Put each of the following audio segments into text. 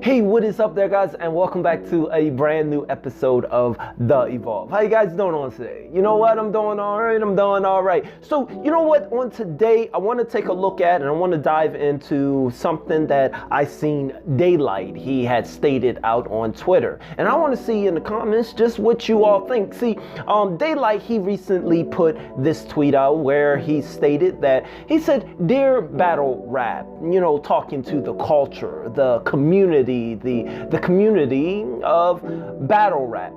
Hey, what is up there, guys, and welcome back to a brand new episode of The Evolve. How you guys doing on today? You know what? I'm doing all right. So, you know what? On today, I want to take a look at and I want to dive into something that I seen DAYLYT. He had stated out on Twitter. And I want to see in the comments just what you all think. See, DAYLYT, he recently put this tweet out where he stated that, he said, "Dear battle rap," you know, talking to the culture, the community, the community of battle rap.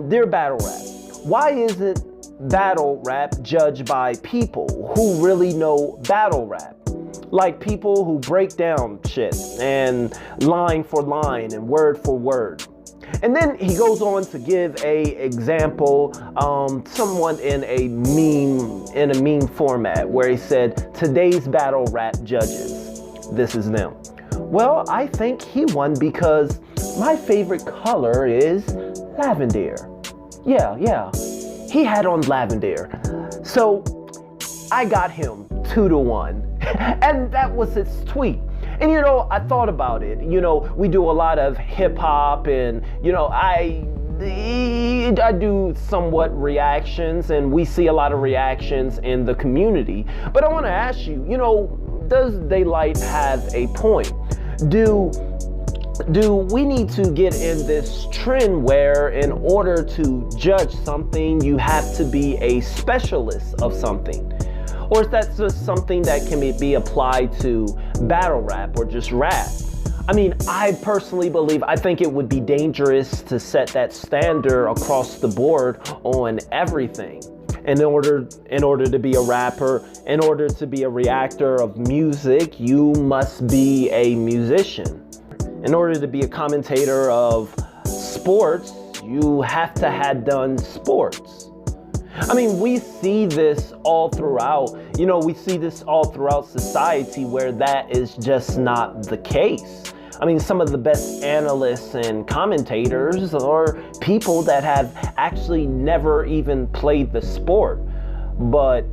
Dear battle rap, why isn't battle rap judged by people who really know battle rap? Like people who break down shit and line for line and word for word. And then he goes on to give a example, someone in a meme format where he said, "Today's battle rap judges, this is them." Well, I think he won because my favorite color is lavender. Yeah, he had on lavender. So I got him 2-1. And that was his tweet. And you know, I thought about it. You know, we do a lot of hip hop and, you know, I do somewhat reactions and we see a lot of reactions in the community. But I want to ask you, you know, does DAYLYT have a point? Do we need to get in this trend where in order to judge something, you have to be a specialist of something? Or is that just something that can be applied to battle rap or just rap? I mean, I personally believe, I think it would be dangerous to set that standard across the board on everything. In order to be a rapper, in order to be a reactor of music, you must be a musician. In order to be a commentator of sports, you have to have done sports. I mean, we see this all throughout, you know, we see this all throughout society where that is just not the case. I mean, some of the best analysts and commentators are people that have actually never even played the sport, but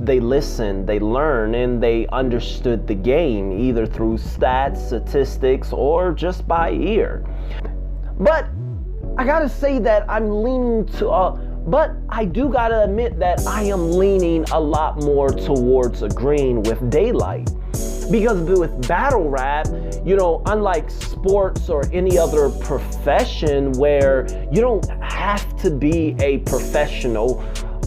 they listened, they learned, and they understood the game either through stats, statistics, or just by ear. But I gotta say that I'm leaning to, but I do gotta admit that I am leaning a lot more towards agreeing with DAYLYT. Because with battle rap, you know, unlike sports or any other profession where you don't have to be a professional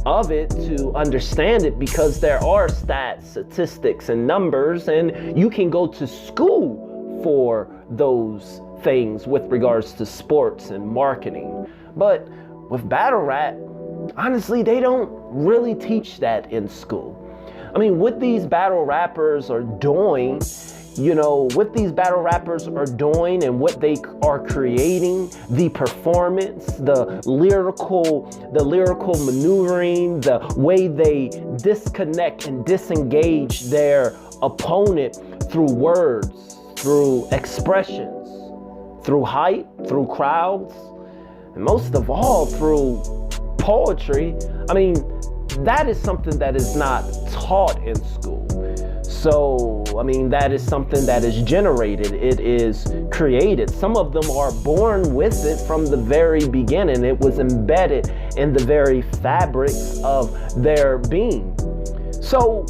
of it to understand it, because there are stats, statistics, and numbers, and you can go to school for those things with regards to sports and marketing. But with battle rap, honestly, they don't really teach that in school. I mean, what these battle rappers are doing, you know, what these battle rappers are doing and what they are creating, the performance, the lyrical maneuvering, the way they disconnect and disengage their opponent through words, through expressions, through hype, through crowds, and most of all through poetry. I mean, that is something that is not taught in school. So, I mean, that is something that is generated. It is created. Some of them are born with it from the very beginning. It was embedded in the very fabrics of their being. So,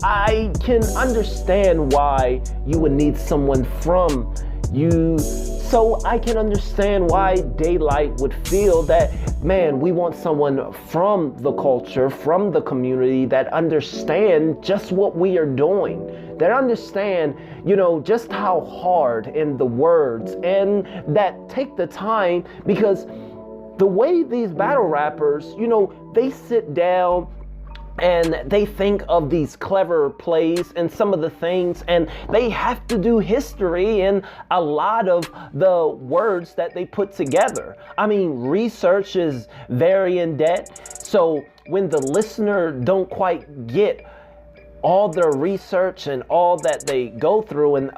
I can understand why you would need someone from you. So I can understand why DAYLYT would feel that, man, we want someone from the culture, from the community that understand just what we are doing, that understand, you know, just how hard in the words, and that take the time, because the way these battle rappers, you know, they sit down and they think of these clever plays and some of the things, and they have to do history in a lot of the words that they put together. I mean, research is very in depth. So when the listener don't quite get all their research and all that they go through, and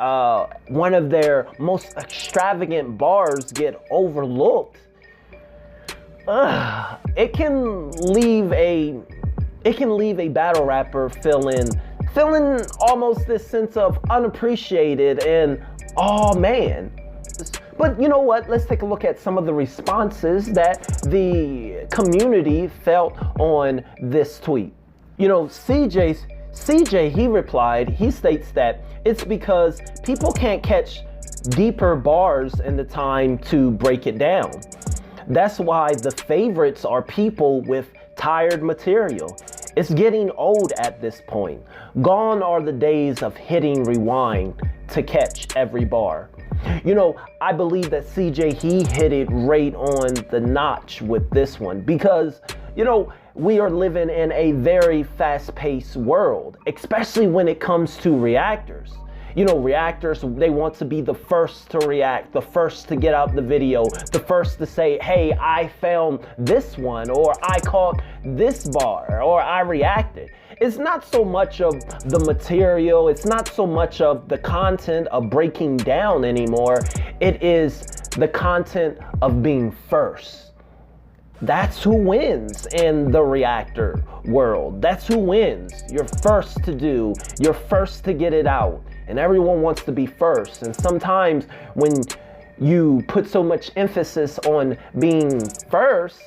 one of their most extravagant bars get overlooked, it can leave a battle rapper feeling almost this sense of unappreciated and, oh man, But you know what? Let's take a look at some of the responses that the community felt on this tweet. You know, CJ, he replied, he states that it's because people can't catch deeper bars in the time to break it down. That's why the favorites are people with tired material. It's getting old at this point. Gone are the days of hitting rewind to catch every bar. You know, I believe that CJ, he hit it right on the notch with this one because, you know, we are living in a very fast-paced world, especially when it comes to reactors. You know, reactors, they want to be the first to react, the first to get out the video, the first to say, hey, I found this one, or I caught this bar, or I reacted. It's not so much of the material, it's not so much of the content of breaking down anymore. It is the content of being first. That's who wins in the reactor world. That's who wins. You're first to do, you're first to get it out. And everyone wants to be first. And sometimes when you put so much emphasis on being first,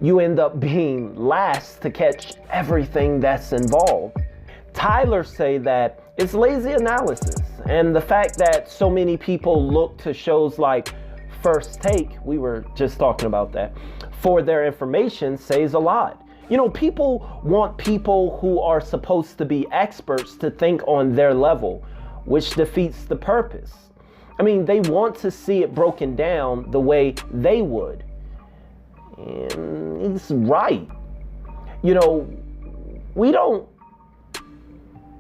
you end up being last to catch everything that's involved. Tyler say that it's lazy analysis. And the fact that so many people look to shows like First Take, we were just talking about that, for their information says a lot. You know, people want people who are supposed to be experts to think on their level, which defeats the purpose. I mean, they want to see it broken down the way they would. And he's right. You know,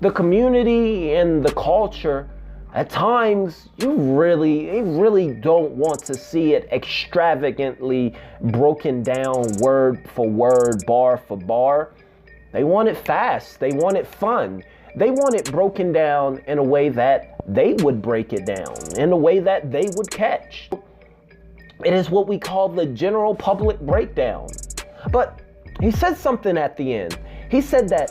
the community and the culture, at times, they really don't want to see it extravagantly broken down word for word, bar for bar. They want it fast. They want it fun. They want it broken down in a way that they would break it down, in a way that they would catch. It is what we call the general public breakdown. But he said something at the end. He said that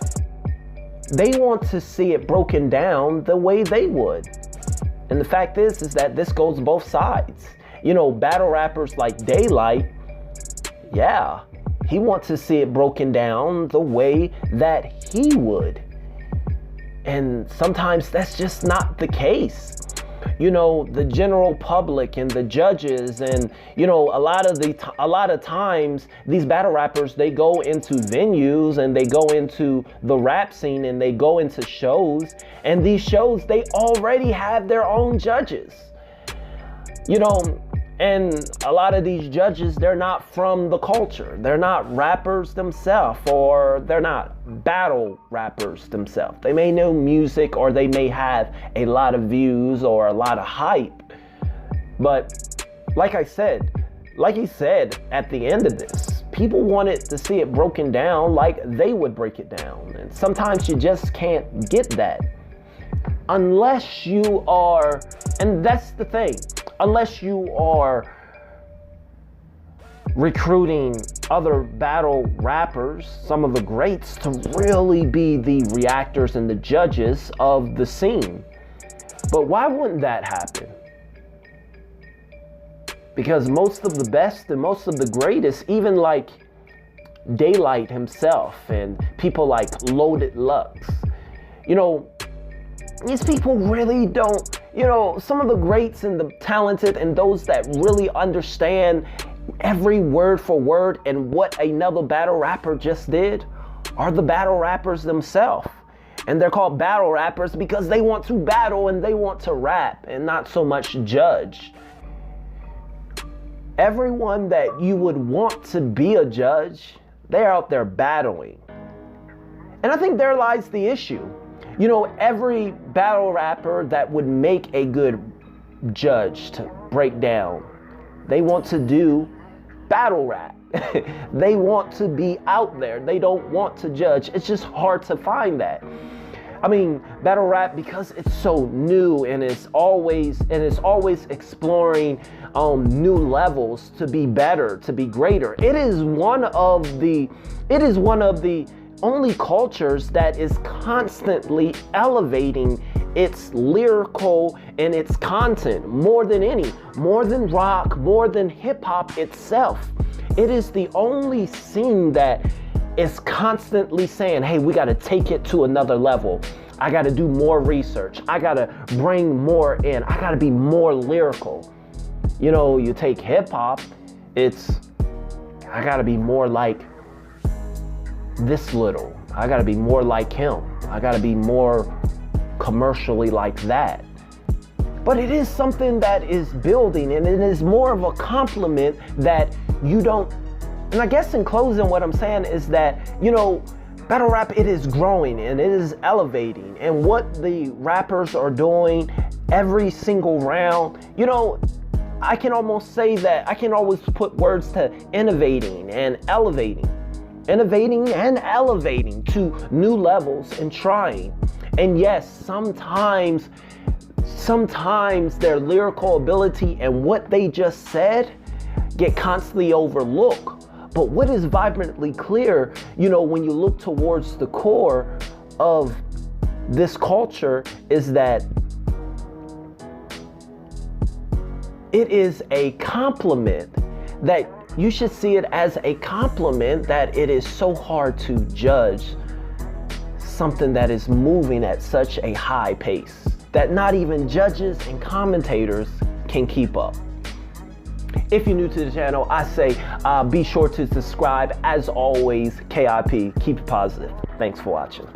they want to see it broken down the way they would. And the fact is that this goes both sides. You know, battle rappers like DAYLYT, yeah, he wants to see it broken down the way that he would. And sometimes that's just not the case. You know, the general public and the judges and, you know, a lot of times these battle rappers, they go into venues and they go into the rap scene and they go into shows, and these shows, they already have their own judges. You know, and a lot of these judges, they're not from the culture. They're not rappers themselves, or they're not battle rappers themselves. They may know music, or they may have a lot of views or a lot of hype. But like he said at the end of this, people wanted to see it broken down like they would break it down. And sometimes you just can't get that. Unless you are, and that's the thing, unless you are recruiting other battle rappers, some of the greats, to really be the reactors and the judges of the scene. But why wouldn't that happen? Because most of the best and most of the greatest, even like DAYLYT himself and people like Loaded Lux, you know, these people really don't, you know, some of the greats and the talented and those that really understand every word for word and what another battle rapper just did are the battle rappers themselves. And they're called battle rappers because they want to battle and they want to rap and not so much judge. Everyone that you would want to be a judge, they're out there battling. And I think there lies the issue. You know, every battle rapper that would make a good judge to break down, they want to do battle rap. They want to be out there. They don't want to judge. It's just hard to find that. I mean, battle rap, because it's so new and it's always exploring new levels to be better, to be greater. It is one of the only cultures that is constantly elevating its lyrical and its content more than rock, more than hip hop itself. It is the only scene that is constantly saying, hey, we got to take it to another level. I got to do more research. I got to bring more in. I got to be more lyrical. You know, you take hip hop, I got to be more like this little. I got to be more like him. I got to be more commercially like that. But it is something that is building, and it is more of a compliment that you don't. And I guess in closing, what I'm saying is that, you know, battle rap, it is growing and it is elevating. And what the rappers are doing every single round, you know, I can almost say that I can always put words to innovating and elevating to new levels and trying. And yes, sometimes their lyrical ability and what they just said get constantly overlooked. But what is vibrantly clear, you know, when you look towards the core of this culture, is that it is a compliment, that you should see it as a compliment, that it is so hard to judge something that is moving at such a high pace that not even judges and commentators can keep up. If you're new to the channel, I say be sure to subscribe. As always, KIP, keep it positive. Thanks for watching.